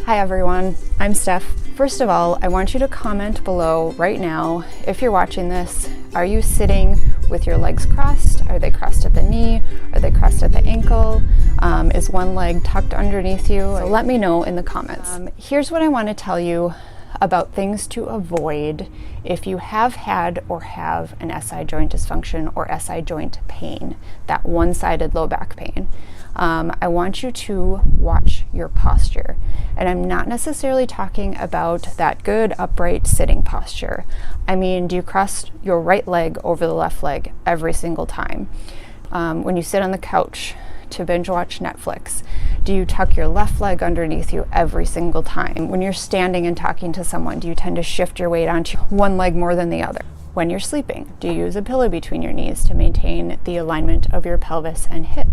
Hi everyone, I'm Steph. First of all, I want you to comment below right now if you're watching this. Are you sitting with your legs crossed? Are they crossed at the knee? Are they crossed at the ankle? Is one leg tucked underneath you? So let me know in the comments. Here's what I want to tell you about things to avoid if you have had or have an SI joint dysfunction or SI joint pain, that one-sided low back pain. I want you to watch your posture. And I'm not necessarily talking about that good upright sitting posture. I mean, do you cross your right leg over the left leg every single time? When you sit on the couch to binge watch Netflix, do you tuck your left leg underneath you every single time? When you're standing and talking to someone, do you tend to shift your weight onto one leg more than the other? When you're sleeping, do you use a pillow between your knees to maintain the alignment of your pelvis and hip?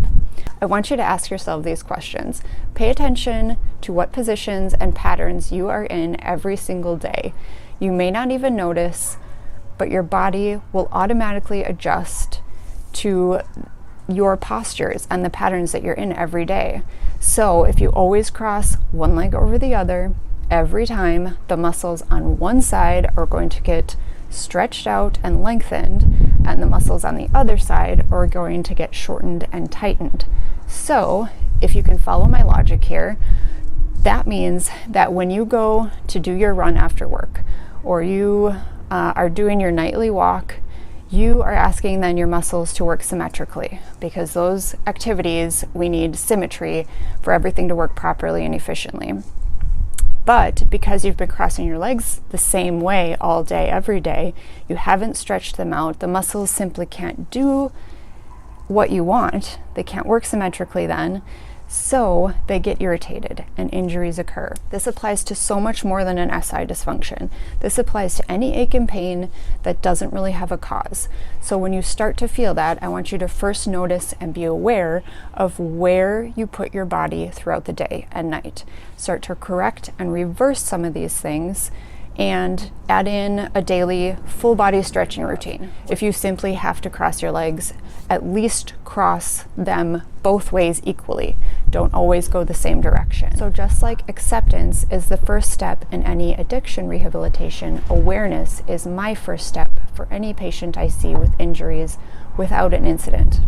I want you to ask yourself these questions. Pay attention to what positions and patterns you are in every single day. You may not even notice, but your body will automatically adjust to your postures and the patterns that you're in every day. So if you always cross one leg over the other, every time the muscles on one side are going to get stretched out and lengthened, and the muscles on the other side are going to get shortened and tightened. So if you can follow my logic here, that means that when you go to do your run after work, or you are doing your nightly walk, you are asking then your muscles to work symmetrically, because those activities, we need symmetry for everything to work properly and efficiently. But because you've been crossing your legs the same way all day, every day, you haven't stretched them out, the muscles simply can't do what you want. They can't work symmetrically then, so they get irritated and injuries occur. This applies to so much more than an SI dysfunction. This applies to any ache and pain that doesn't really have a cause. So when you start to feel that, I want you to first notice and be aware of where you put your body throughout the day and night. Start to correct and reverse some of these things and add in a daily full body stretching routine. If you simply have to cross your legs, at least cross them both ways equally. Don't always go the same direction. So just like acceptance is the first step in any addiction rehabilitation, awareness is my first step for any patient I see with injuries without an incident.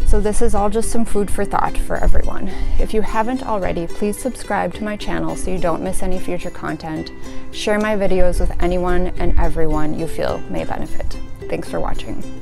So this is all just some food for thought for everyone. If you haven't already, please subscribe to my channel so you don't miss any future content. Share my videos with anyone and everyone you feel may benefit. Thanks for watching.